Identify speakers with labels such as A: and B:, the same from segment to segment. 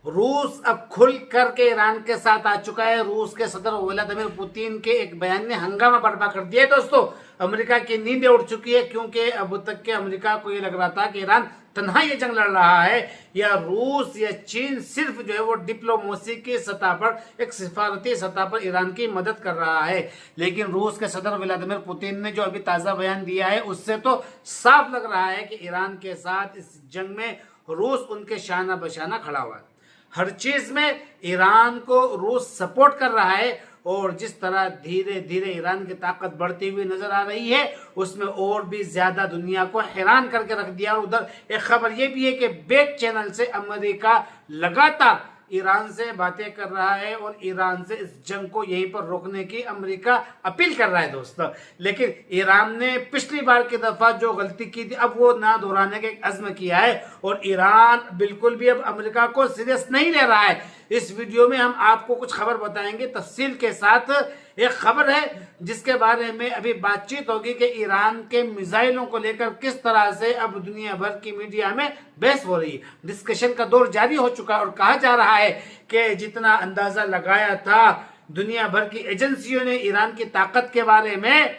A: रूस अब खुल करके ईरान के साथ आ चुका है। रूस के सदर व्लादिमीर पुतिन के एक बयान ने हंगामा बर्पा कर दिया है। दोस्तों, अमेरिका की नींद उड़ चुकी है, क्योंकि अब तक के अमेरिका को ये लग रहा था कि ईरान तन्हा ये जंग लड़ रहा है, या रूस या चीन सिर्फ जो है वो डिप्लोमेसी की सतह पर, एक सिफारती सतह पर ईरान की मदद कर रहा है। लेकिन रूस के सदर व्लादिमीर पुतिन ने जो अभी ताजा बयान दिया है, उससे तो साफ लग रहा है कि ईरान के साथ इस जंग में रूस उनके शाना बशाना खड़ा हुआ है। हर चीज में ईरान को रूस सपोर्ट कर रहा है, और जिस तरह धीरे धीरे ईरान की ताकत बढ़ती हुई नजर आ रही है, उसमें और भी ज्यादा दुनिया को हैरान करके रख दिया। और उधर एक खबर यह भी है कि बेक चैनल से अमेरिका लगातार ईरान से बातें कर रहा है, और ईरान से इस जंग को यहीं पर रोकने की अमेरिका अपील कर रहा है। दोस्तों, लेकिन ईरान ने पिछली बार की दफा जो गलती की थी, अब वो ना दोहराने का एक अज़्म किया है, और ईरान बिल्कुल भी अब अमेरिका को सीरियस नहीं ले रहा है। इस वीडियो में हम आपको कुछ खबर बताएंगे तफसील के साथ। एक खबर है जिसके बारे में अभी बातचीत होगी कि ईरान के मिसाइलों को लेकर किस तरह से अब दुनिया भर की मीडिया में बहस हो रही है। डिस्कशन का दौर जारी हो चुका है, और कहा जा रहा है कि जितना अंदाजा लगाया था दुनिया भर की एजेंसियों ने ईरान की ताकत के बारे में,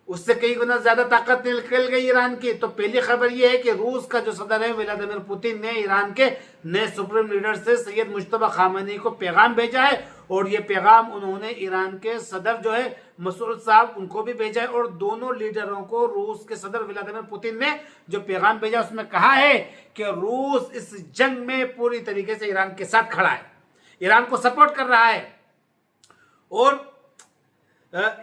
A: उससे कई गुना ज्यादा ताकत निकल गई ईरान की। तो पहली खबर यह है कि रूस का जो सदर है व्लादिमीर पुतिन ने ईरान के नए सुप्रीम लीडर से सैयद मुश्तबा खामेनी को पैगाम भेजा है, और ये पैगाम उन्होंने ईरान के सदर जो है मसूद साहब उनको भी भेजा है। और दोनों लीडरों को रूस के सदर व्लादिमीर पुतिन ने जो पैगाम भेजा, उसमें कहा है कि रूस इस जंग में पूरी तरीके से ईरान के साथ खड़ा है, ईरान को सपोर्ट कर रहा है। और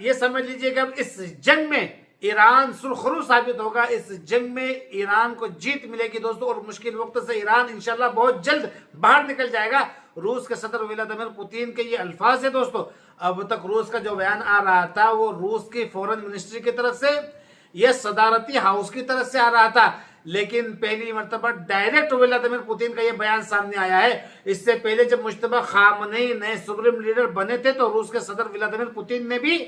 A: ये समझ लीजिएगा अब इस जंग में ईरान सुरखरू साबित होगा, इस जंग में ईरान को जीत मिलेगी दोस्तों, और मुश्किल वक्त से ईरान इंशाल्लाह बहुत जल्द बाहर निकल जाएगा। रूस के सदर व्लादिमीर पुतिन के ये अल्फाज है दोस्तों। अब तक रूस का जो बयान आ रहा था वो रूस की फॉरेन मिनिस्ट्री की तरफ से, यह सदारती हाउस की तरफ से आ रहा था, लेकिन पहली मर्तबा डायरेक्ट व्लादिमीर पुतिन का यह बयान सामने आया है। इससे पहले जब मुश्तबा खामेनी नए सुप्रीम लीडर बने थे, तो रूस के सदर व्लादिमीर पुतिन ने भी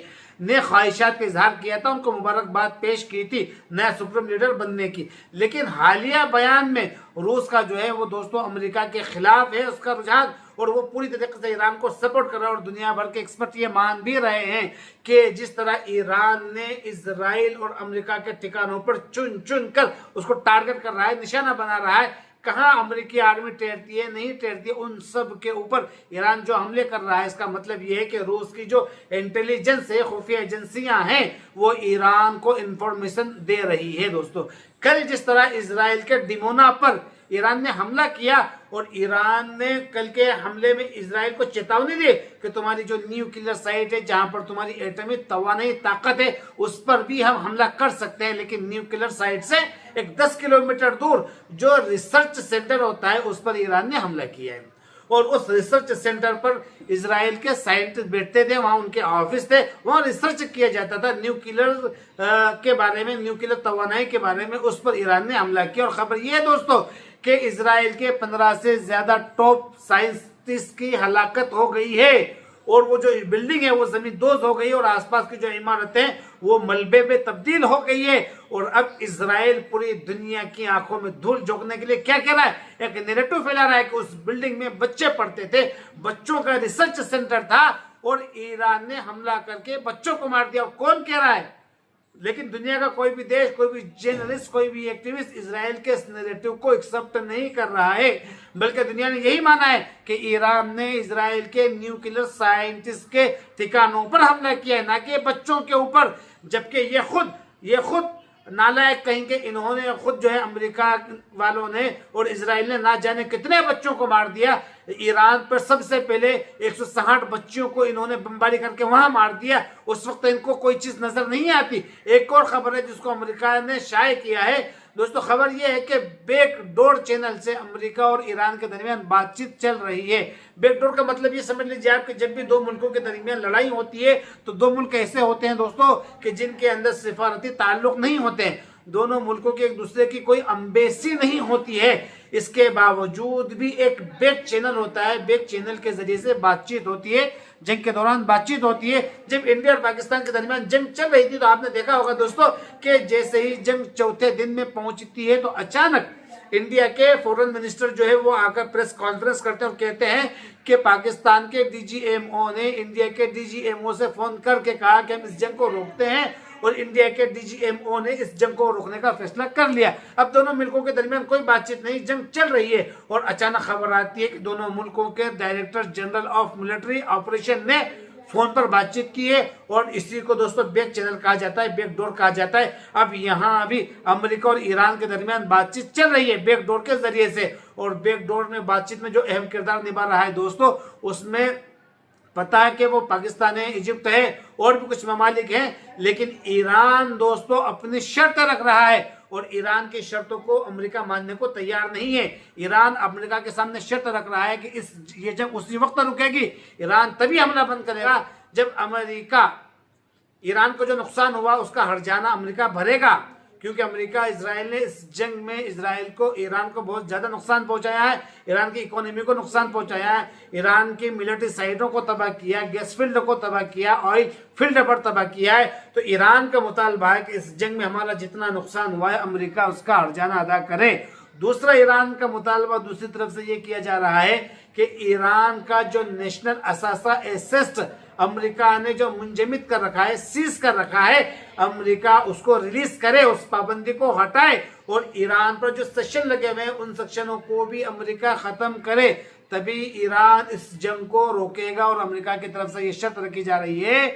A: नए ख्वाहिशात का इजहार किया था, उनको मुबारकबाद पेश की थी नया सुप्रीम लीडर बनने की। लेकिन हालिया बयान में रूस का जो है वो दोस्तों अमेरिका के खिलाफ है उसका रुझान, और वो पूरी तरीके से ईरान को सपोर्ट कर रहा है। और दुनिया भर के एक्सपर्ट ये मान भी रहे हैं कि जिस तरह ईरान ने इजराइल और अमेरिका के ठिकानों पर चुन चुन कर उसको टारगेट कर रहा है, निशाना बना रहा है, कहां अमेरिकी आर्मी ठहरती है नहीं ठहरती है, उन सब के ऊपर ईरान जो हमले कर रहा है, इसका मतलब यह है कि रूस की जो इंटेलिजेंस है, खुफिया एजेंसियां हैं, वो ईरान को इंफॉर्मेशन दे रही है। दोस्तों, कल जिस तरह इजराइल के डिमोना पर ईरान ने हमला किया, और ईरान ने कल के हमले में इजराइल को चेतावनी दी कि तुम्हारी जो न्यूक्लियर साइट है, जहां पर तुम्हारी एटॉमिक तवानाई ताकत है, उस पर भी हम हमला कर सकते हैं, लेकिन न्यूक्लियर साइट से एक 10 किलोमीटर दूर जो रिसर्च सेंटर होता है उस पर ईरान ने हमला किया है। और उस रिसर्च सेंटर पर इजराइल के साइंटिस्ट बैठते थे, वहां उनके ऑफिस थे, वहां रिसर्च किया जाता था न्यूक्लियर के बारे में, न्यूक्लियर तवानाई के बारे में, उस पर ईरान ने हमला किया। और खबर यह है दोस्तों कि इजराइल के 15 से ज्यादा टॉप साइंटिस्ट की हलाकत हो गई है, और वो जो बिल्डिंग है वो जमींदोज हो गई है, और आसपास की जो इमारतें वो मलबे में तब्दील हो गई है। और अब इजराइल पूरी दुनिया की आंखों में धूल झोंकने के लिए क्या कह रहा है, एक नैरेटिव फैला रहा है कि उस बिल्डिंग में बच्चे पढ़ते थे, बच्चों का रिसर्च सेंटर था, और ईरान ने हमला करके बच्चों को मार दिया। कौन कह रहा है? लेकिन दुनिया का कोई भी देश, कोई भी जर्नलिस्ट, कोई भी एक्टिविस्ट इजराइल के इस नैरेटिव को एक्सेप्ट नहीं कर रहा है, बल्कि दुनिया ने यही माना है कि ईरान ने इजराइल के न्यूक्लियर साइंटिस्ट के ठिकानों पर हमला किया है, ना कि बच्चों के ऊपर। जबकि ये खुद नालायक कहेंगे, इन्होंने खुद जो है अमेरिका वालों ने और इजराइल ने ना जाने कितने बच्चों को मार दिया। ईरान पर सबसे पहले 160 बच्चियों को इन्होंने बमबारी करके वहां मार दिया। उस वक्त इनको कोई चीज नजर नहीं आती। एक और खबर है जिसको अमेरिका ने शाये किया है दोस्तों, खबर यह है कि बैकडोर चैनल से अमेरिका और ईरान के दरमियान बातचीत चल रही है। बैकडोर का मतलब ये समझ लीजिए आप कि जब भी दो मुल्कों के दरमियान लड़ाई होती है तो दो मुल्क ऐसे होते हैं दोस्तों कि जिनके अंदर सिफारती ताल्लुक नहीं होते हैं, दोनों मुल्कों के एक दूसरे की कोई अम्बेसी नहीं होती है। इसके बावजूद भी एक बैक चैनल होता है, बैक चैनल के जरिए से बातचीत होती है, जंग के दौरान बातचीत होती है। जब इंडिया और पाकिस्तान के दरमियान जंग चल रही थी तो आपने देखा होगा दोस्तों कि जैसे ही जंग चौथे दिन में पहुंचती है तो अचानक इंडिया के फॉरेन मिनिस्टर जो है वो आकर प्रेस कॉन्फ्रेंस करते हैं और कहते हैं कि पाकिस्तान के डीजीएमओ ने इंडिया के डीजीएमओ से फोन करके कहा कि हम इस जंग को रोकते हैं, और इंडिया के डीजीएमओ ने इस जंग को रोकने का फैसला कर लिया। अब दोनों मुल्कों के दरमियान कोई बातचीत नहीं, जंग चल रही है, और अचानक खबर आती है कि दोनों मुल्कों के director general of military operation ने फोन पर बातचीत की है, और इसी को दोस्तों बैक चैनल कहा जाता है, बैक डोर कहा जाता है। अब यहाँ अभी अमेरिका और ईरान के दरमियान बातचीत चल रही है बैक डोर के जरिए से, और बैक डोर में बातचीत में जो अहम किरदार निभा रहा है दोस्तों, उसमें पता है कि वो पाकिस्तान है, इजिप्ट है, और भी कुछ ममालिक हैं, लेकिन ईरान दोस्तों अपनी शर्त रख रहा है, और ईरान की शर्तों को अमेरिका मानने को तैयार नहीं है। ईरान अमेरिका के सामने शर्त रख रहा है कि ये जंग उसी वक्त रुकेगी, ईरान तभी हमला बंद करेगा जब अमेरिका, ईरान को जो नुकसान हुआ उसका हर्जाना अमेरिका भरेगा, क्योंकि अमेरिका इजराइल ने इस जंग में इजराइल को, ईरान को बहुत ज्यादा नुकसान पहुंचाया है, ईरान की इकोनॉमी को नुकसान पहुंचाया है, ईरान की मिलिट्री साइटों को तबाह किया, गैस फील्ड को तबाह किया, ऑयल फील्ड पर तबाह किया है। तो ईरान का मुतालबा है कि इस जंग में हमारा जितना नुकसान हुआ है अमेरिका उसका हर्जाना अदा करे। दूसरा ईरान का मुतालबा दूसरी तरफ से ये किया जा रहा है कि ईरान का जो नेशनल असासा एसेट अमेरिका ने जो मुंजमद कर रखा है, सीज कर रखा है, अमेरिका उसको रिलीज करे, उस पाबंदी को हटाए, और ईरान पर जो सेक्शन लगे हुए हैं उन सेक्शनों को भी अमेरिका खत्म करे, तभी ईरान इस जंग को रोकेगा। और अमेरिका की तरफ से ये शर्त रखी जा रही है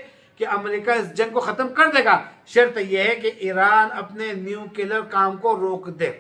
A: कि अमेरिका इस जंग को खत्म कर देगा। शर्त यह है कि ईरान अपने न्यूक्लियर काम को रोक दे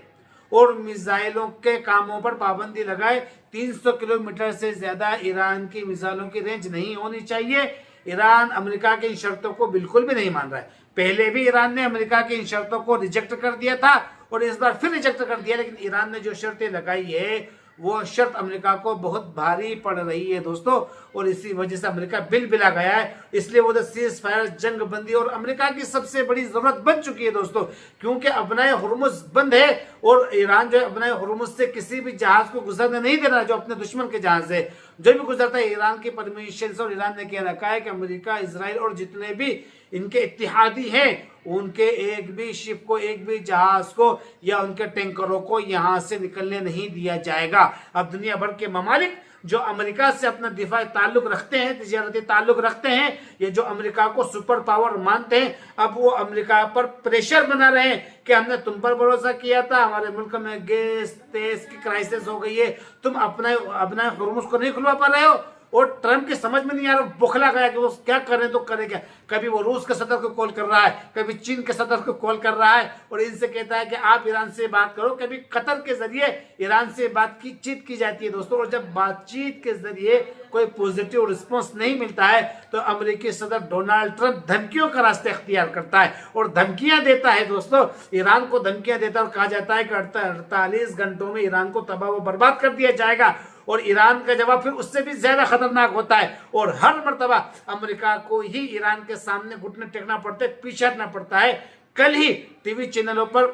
A: और मिसाइलों के कामों पर पाबंदी लगाए। 300 किलोमीटर से ज्यादा ईरान की मिसाइलों की रेंज नहीं होनी चाहिए। ईरान अमेरिका की इन शर्तों को बिल्कुल भी नहीं मान रहा है। पहले भी ईरान ने अमेरिका की इन शर्तों को रिजेक्ट कर दिया था और इस बार फिर रिजेक्ट कर दिया, लेकिन ईरान ने जो शर्तें लगाई है वो शर्त अमेरिका को बहुत भारी पड़ रही है दोस्तों, और इसी वजह से अमेरिका बिल बिला गया है। इसलिए वो सीज फायर, जंग बंदी और अमेरिका की सबसे बड़ी जरूरत बन चुकी है दोस्तों, क्योंकि अपना हुर्मुज बंद है और ईरान जो है अपना हुर्मुज से किसी भी जहाज को गुजरने नहीं देना, जो अपने दुश्मन के जहाज है जो भी गुजरता है ईरान की परमिशन से। और ईरान ने कह रखा है कि अमेरिका, इसराइल और जितने भी इनके इत्तेहादी हैं उनके एक भी शिप को, एक भी जहाज को या उनके टैंकरों को यहां से निकलने नहीं दिया जाएगा। अब दुनिया भर के ममालिक जो अमेरिका से अपना दिफाई ताल्लुक रखते हैं, तिजारती ताल्लुक रखते हैं, ये जो अमेरिका को सुपर पावर मानते हैं, अब वो अमेरिका पर प्रेशर बना रहे हैं कि हमने तुम पर भरोसा किया था, हमारे मुल्क में गैस तेज की क्राइसिस हो गई है, तुम अपना हुर्मुज को नहीं खुलवा पा रहे हो। और ट्रंप की समझ में नहीं आ रहा, बौखला गया कि वो क्या करें तो करे क्या। कभी वो रूस के सदर को कॉल कर रहा है, कभी चीन के सदर को कॉल कर रहा है और इनसे कहता है कि आप ईरान से बात करो। कभी कतर के जरिए ईरान से बातचीत की जाती है दोस्तों, और जब बातचीत के जरिए कोई पॉजिटिव रिस्पॉन्स नहीं मिलता है तो अमेरिकी सदर डोनाल्ड ट्रंप धमकियों का रास्ता इख्तियार करता है और धमकियां देता है दोस्तों, ईरान को धमकियां देता है और कहा जाता है कि 48 घंटों में ईरान को तबाह व बर्बाद कर दिया जाएगा। और ईरान का जवाब फिर उससे भी ज्यादा खतरनाक होता है और हर मर्तबा अमेरिका को ही ईरान के सामने घुटने टेकना पड़ता है, पीछे हटना पड़ता है। कल ही टीवी चैनलों पर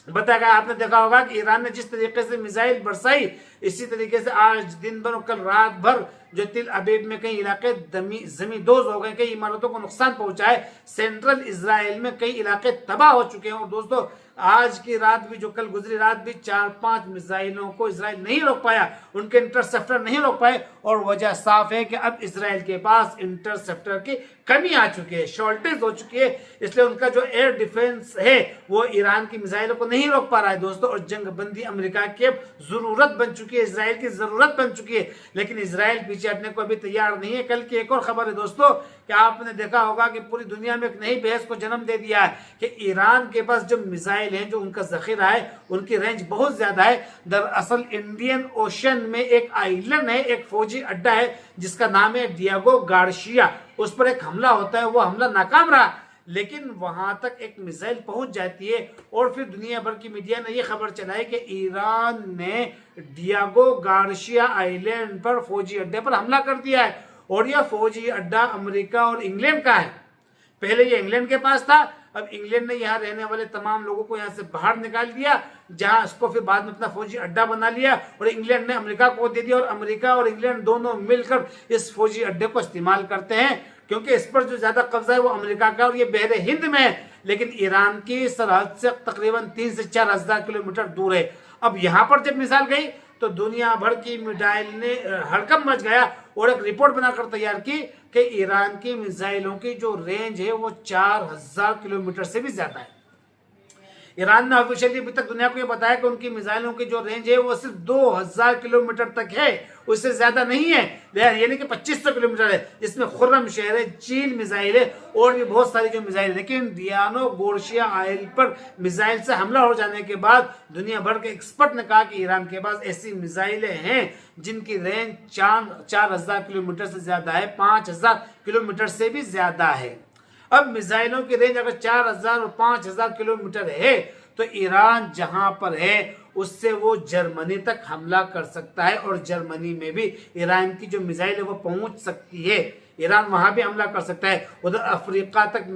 A: बताया गया, आपने देखा होगा कि ईरान ने जिस तरीके से मिसाइल बरसाई, इसी तरीके से आज दिन भर और कल रात भर जो तिल अबीब में कई इलाके जमींदोज हो गए, कई इमारतों को नुकसान पहुंचा है। सेंट्रल इजराइल में कई इलाके तबाह हो चुके हैं। और दोस्तों आज की रात भी, जो कल गुजरी रात भी, 4-5 मिसाइलों को इसराइल नहीं रोक पाया, उनके इंटरसेप्टर नहीं रोक पाए। और वजह साफ है कि अब इसराइल के पास इंटरसेप्टर की कमी आ चुकी है, शॉर्टेज हो चुकी है, इसलिए उनका जो एयर डिफेंस है वो ईरान की मिसाइलों को नहीं रोक पा रहा है दोस्तों। और जंग बंदी अमेरिका की अब जरूरत बन चुकी है, इसराइल की जरूरत बन चुकी है, लेकिन इसराइल पीछे हटने को अभी तैयार नहीं है। कल की एक और खबर है दोस्तों कि आपने देखा होगा कि पूरी दुनिया में एक नई बहस को जन्म दे दिया है कि ईरान के पास जो मिसाइल हैं, जो उनका जखीरा है, उनकी रेंज बहुत ज्यादा है। दरअसल इंडियन ओशन में एक आइलैंड है, एक फौजी अड्डा है जिसका नाम है डियागो गार्शिया, उस पर एक हमला होता है, वो हमला नाकाम रहा, लेकिन वहां तक एक मिसाइल पहुंच जाती है और फिर दुनिया भर की मीडिया ने यह खबर चलाई कि ईरान ने डियागो गार्शिया आइलैंड पर फौजी अड्डे पर हमला कर दिया है। और यह फौजी अड्डा अमेरिका और इंग्लैंड का है। पहले ये इंग्लैंड के पास था, अब इंग्लैंड ने यहाँ रहने वाले तमाम लोगों को यहाँ से बाहर निकाल दिया, जहां इसको फिर बाद में अपना फौजी अड्डा बना लिया और इंग्लैंड ने अमेरिका को दे दिया। और अमेरिका और इंग्लैंड दोनों मिलकर इस फौजी अड्डे को इस्तेमाल करते हैं, क्योंकि इस पर जो ज्यादा कब्जा है वो अमेरिका का और ये बहरे हिंद में है, लेकिन ईरान की सरहद से तकरीबन 3 से 4 हजार किलोमीटर दूर है। अब यहाँ पर जब मिसाइल गई तो दुनिया भर की मिसाइल ने हड़कंप मच गया और एक रिपोर्ट बनाकर तैयार की कि ईरान की मिसाइलों की जो रेंज है वो 4000 किलोमीटर से भी ज्यादा है। ईरान ने ऑफिशियली अभी तक दुनिया को ये बताया कि उनकी मिसाइलों की जो रेंज है वो सिर्फ 2000 किलोमीटर तक है, उससे ज्यादा नहीं है, यानी कि 2500 किलोमीटर है, जिसमें खुर्रम शहर है, चील मिसाइल है और भी बहुत सारी जो मिसाइल है। लेकिन दियानो गोर्शिया आयल पर मिसाइल से हमला हो जाने के बाद दुनिया भर के एक्सपर्ट ने कहा कि ईरान के पास ऐसी मिसाइलें हैं जिनकी रेंज 4000 किलोमीटर से ज्यादा है, 5000 किलोमीटर से भी ज्यादा है। अब मिसाइलों की रेंज अगर 4000 और 5000 किलोमीटर है तो ईरान जहां पर है उससे वो जर्मनी तक हमला कर सकता है और जर्मनी में भी ईरान की जो मिसाइल है वो पहुंच सकती है। ईरान वहां भी हमला कर सकता है, उधर अफ्रीका तक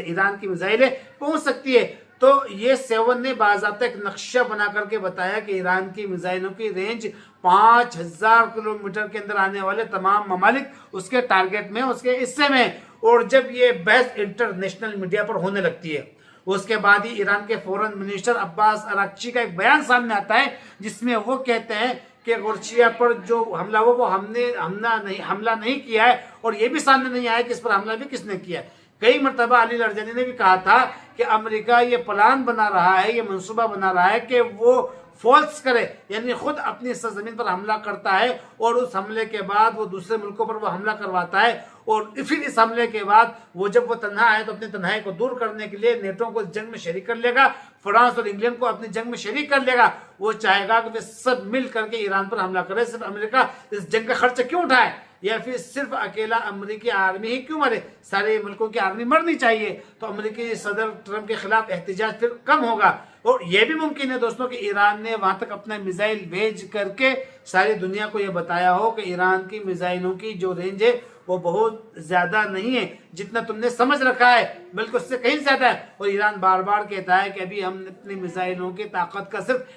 A: ईरान की मिसाइलें पहुंच सकती है। तो ये 7 ने बाज़ाब्ता एक नक्शा बना करके बताया कि ईरान की मिसाइलों की रेंज 5000 किलोमीटर के अंदर आने वाले तमाम ममालिक उसके टारगेट में, उसके हिस्से में। और जब ये बहस इंटरनेशनल मीडिया पर होने लगती है उसके बाद ही ईरान के फॉरेन मिनिस्टर अब्बास अराक्ची का एक बयान सामने आता है जिसमें वो कहते हैं कि गोर्शिया पर जो हमला हुआ वो हमने हमला नहीं किया है और ये भी सामने नहीं आया कि इस पर हमला भी किसने किया है। कई मरतबा अली लरजानी ने भी कहा था कि अमेरिका ये प्लान बना रहा है, ये मंसूबा बना रहा है कि वो फॉल्स करे, यानी खुद अपनी सरजमीन पर हमला करता है और उस हमले के बाद वो दूसरे मुल्कों पर वो हमला करवाता है और फिर इस हमले के बाद वो जब वो तन्हा है तो अपनी तन्हाई को दूर करने के लिए नेटो को जंग में शरीक कर लेगा, फ्रांस और इंग्लैंड को अपनी जंग में शरीक कर लेगा। वो चाहेगा कि वे सब मिल करके ईरान पर हमला करे। सिर्फ अमेरिका इस जंग का खर्च क्यों उठाए या फिर सिर्फ अकेला अमेरिकी आर्मी ही क्यों मरे, सारे मुल्कों की आर्मी मरनी चाहिए तो अमेरिकी सदर ट्रंप के खिलाफ एहतजाज फिर कम होगा। और यह भी मुमकिन है दोस्तों कि ईरान ने वहां तक अपना मिसाइल भेज करके सारी दुनिया को यह बताया हो कि ईरान की मिसाइलों की जो रेंज है वो बहुत ज्यादा नहीं है जितना तुमने समझ रखा है, बल्कि उससे कहीं ज्यादा है। और ईरान बार बार कहता है कि अभी हमने अपनी मिसाइलों की ताकत का सिर्फ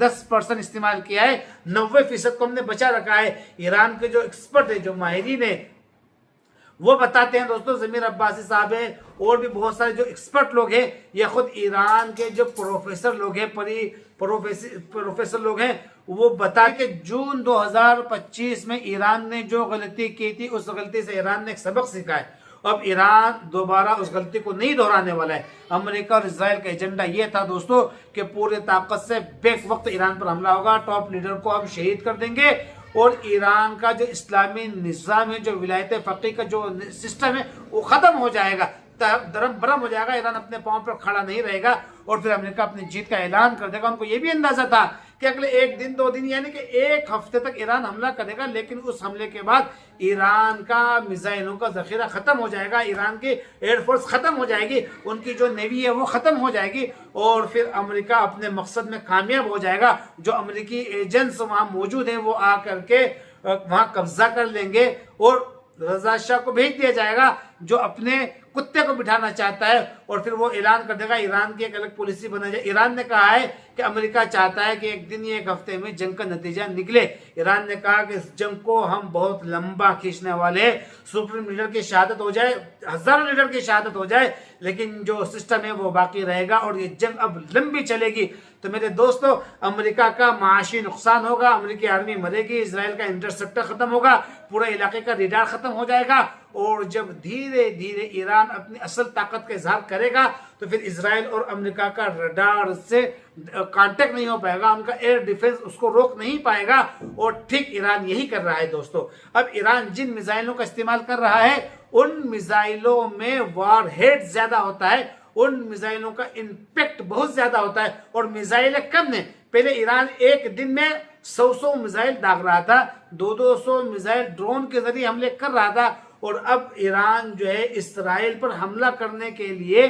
A: 10% इस्तेमाल किया है, 90% को हमने बचा रखा है। ईरान के जो एक्सपर्ट है, जो माहिरीन है, वो बताते हैं दोस्तों, जमीर अब्बासी साहब है और भी बहुत सारे जो एक्सपर्ट लोग हैं, ये खुद ईरान के जो प्रोफेसर लोग हैं, प्रोफेसर लोग हैं, वो बता के जून 2025 में ईरान ने जो गलती की थी उस गलती से ईरान ने एक सबक सीखा है। अब ईरान दोबारा उस गलती को नहीं दोहराने वाला है। अमेरिका और इजराइल का एजेंडा ये था दोस्तों कि पूरे ताकत से बेक वक्त ईरान पर हमला होगा, टॉप लीडर को हम शहीद कर देंगे और ईरान का जो इस्लामी निज़ाम है, जो विलायत फ़क़ीह का जो सिस्टम है वो ख़त्म हो जाएगा, दरम बरम हो जाएगा। ईरान अपने पांव पर खड़ा नहीं रहेगा और फिर अमेरिका अपनी जीत का ऐलान कर देगा। उनको ये भी अंदाजा था कि अगले 1 दिन 2 दिन यानी कि 1 हफ्ते तक ईरान हमला करेगा, लेकिन उस हमले के बाद ईरान का मिसाइलों का जखीरा खत्म हो जाएगा, ईरान की एयरफोर्स खत्म हो जाएगी, उनकी जो नेवी है वो खत्म हो जाएगी और फिर अमेरिका अपने मकसद में कामयाब हो जाएगा। जो अमेरिकी एजेंट्स वहां मौजूद हैं वो आ करके वहां कब्जा कर लेंगे और रजा शाह को भेज दिया जाएगा जो अपने कुत्ते को बिठाना चाहता है और फिर वो ऐलान कर देगा ईरान की एक अलग पॉलिसी बना जाए। ईरान ने कहा है कि अमेरिका चाहता है कि एक दिन या 1 हफ्ते में जंग का नतीजा निकले। ईरान ने कहा कि इस जंग को हम बहुत लंबा खींचने वाले हैं, सुप्रीम लीडर की शहादत हो जाए, हजारों लीडर की शहादत हो जाए, लेकिन जो सिस्टम है वो बाकी रहेगा और ये जंग अब लंबी चलेगी। तो मेरे दोस्तों, अमेरिका का माशी नुकसान होगा, अमेरिकी आर्मी मरेगी, इसराइल का इंटरसेप्टर खत्म होगा, पूरे इलाके का रडार खत्म हो जाएगा और जब धीरे धीरे ईरान अपनी असल ताकत का इजहार करेगा तो फिर इसराइल और अमेरिका का रडार से कांटेक्ट नहीं हो पाएगा, उनका एयर डिफेंस उसको रोक नहीं पाएगा और ठीक ईरान यही कर रहा है दोस्तों। अब ईरान जिन मिसाइलों का इस्तेमाल कर रहा है उन मिसाइलों में वार हेड ज्यादा होता है, उन मिसाइलों का इम्पैक्ट बहुत ज्यादा होता है और मिसाइलें कम है। पहले ईरान एक दिन में 100 मिसाइल दाग रहा था, 200 मिसाइल ड्रोन के जरिए हमले कर रहा था और अब ईरान जो है इसराइल पर हमला करने के लिए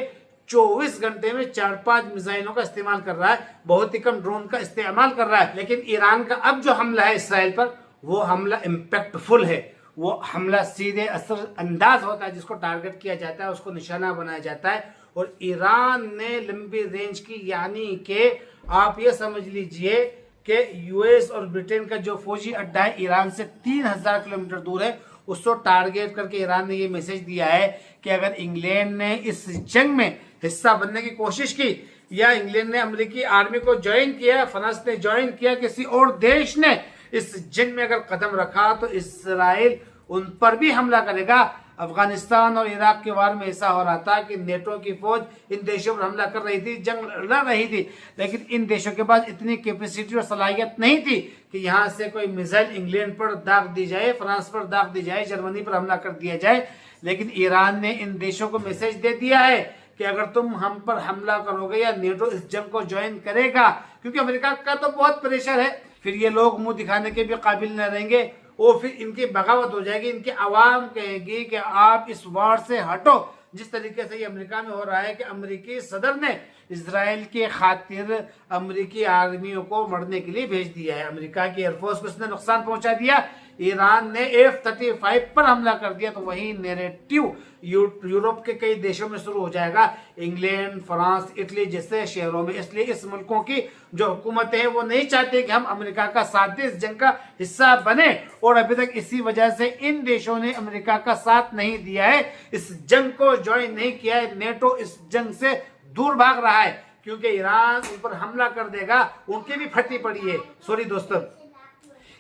A: 24 घंटे में 4-5 मिसाइलों का इस्तेमाल कर रहा है, बहुत ही कम ड्रोन का इस्तेमाल कर रहा है। लेकिन ईरान का अब जो हमला है इसराइल पर वो हमला इम्पैक्टफुल है, वो हमला सीधे असर अंदाज होता है, जिसको टारगेट किया जाता है, उसको निशाना बनाया जाता है। और ईरान ने लंबी रेंज की, यानी कि आप ये समझ लीजिए कि यूएस और ब्रिटेन का जो फौजी अड्डा है ईरान से 3000 किलोमीटर दूर है, उसको टारगेट करके ईरान ने ये मैसेज दिया है कि अगर इंग्लैंड ने इस जंग में हिस्सा बनने की कोशिश की या इंग्लैंड ने अमेरिकी आर्मी को ज्वाइन किया, फ्रांस ने ज्वाइन किया, किसी और देश ने इस जंग में अगर कदम रखा तो इसराइल उन पर भी हमला करेगा। अफगानिस्तान और इराक के वार में ऐसा हो रहा था कि नेटो की फौज इन देशों पर हमला कर रही थी, जंग लड़ रही थी, लेकिन इन देशों के पास इतनी कैपेसिटी और सलाहियत नहीं थी कि यहाँ से कोई मिसाइल इंग्लैंड पर दाग दी जाए, फ्रांस पर दाग दी जाए, जर्मनी पर हमला कर दिया जाए। लेकिन ईरान ने इन देशों को मैसेज दे दिया है कि अगर तुम हम पर हमला करोगे या नेटो इस जंग को ज्वाइन करेगा, क्योंकि अमेरिका का तो बहुत प्रेशर है, फिर ये लोग मुंह दिखाने के भी काबिल न रहेंगे, और फिर इनकी बगावत हो जाएगी, इनकी आवाम कहेगी कि आप इस वार से हटो। जिस तरीके से ये अमेरिका में हो रहा है कि अमेरिकी सदर ने इजराइल के खातिर अमेरिकी आर्मियों को मरने के लिए भेज दिया है। अमेरिका की एयरफोर्स को इसने नुकसान पहुंचा दिया, ईरान ने F-35 पर हमला कर दिया, तो वही नैरेटिव यूरोप के कई देशों में शुरू हो जाएगा, इंग्लैंड, फ्रांस, इटली जैसे शहरों में। इसलिए इस मुल्कों की जो हुकूमतें हैं वो नहीं चाहते कि हम अमेरिका का साथ दें, इस जंग का हिस्सा बने, और अभी तक इसी वजह से इन देशों ने अमेरिका का साथ नहीं दिया है, इस जंग को ज्वाइन नहीं किया है। नेटो इस जंग से दूर भाग रहा है क्योंकि ईरान उन पर हमला कर देगा, उनकी भी फटी पड़ी है। सॉरी दोस्तों,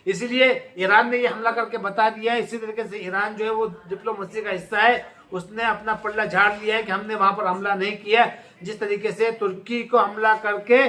A: इसलिए ईरान ने ये हमला करके बता दिया है। इसी तरीके से ईरान जो है वो डिप्लोमेसी का हिस्सा है, उसने अपना पल्ला झाड़ लिया है कि हमने वहां पर हमला नहीं किया। जिस तरीके से तुर्की को हमला करके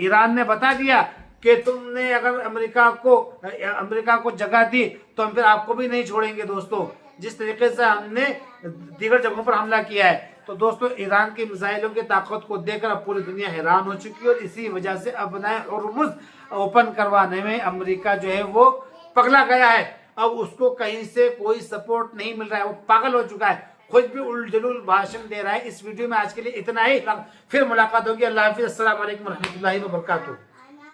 A: ईरान ने बता दिया कि तुमने अगर अमेरिका को जगह दी तो हम फिर आपको भी नहीं छोड़ेंगे। दोस्तों, जिस तरीके से हमने दीगर जगहों पर हमला किया है, तो दोस्तों ईरान की मिसाइलों की ताकत को देखकर अब पूरी दुनिया हैरान हो चुकी है, और इसी वजह से अब नए होर्मुज़ ओपन करवाने में अमेरिका जो है वो पगला गया है। अब उसको कहीं से कोई सपोर्ट नहीं मिल रहा है, वो पागल हो चुका है, खुद भी उलझुल भाषण दे रहा है। इस वीडियो में आज के लिए इतना ही, फिर मुलाकात होगी। अल्लाह हाफिज़, अस्सलाम वालेकुम रहमतुल्लाहि व बरकातुहू।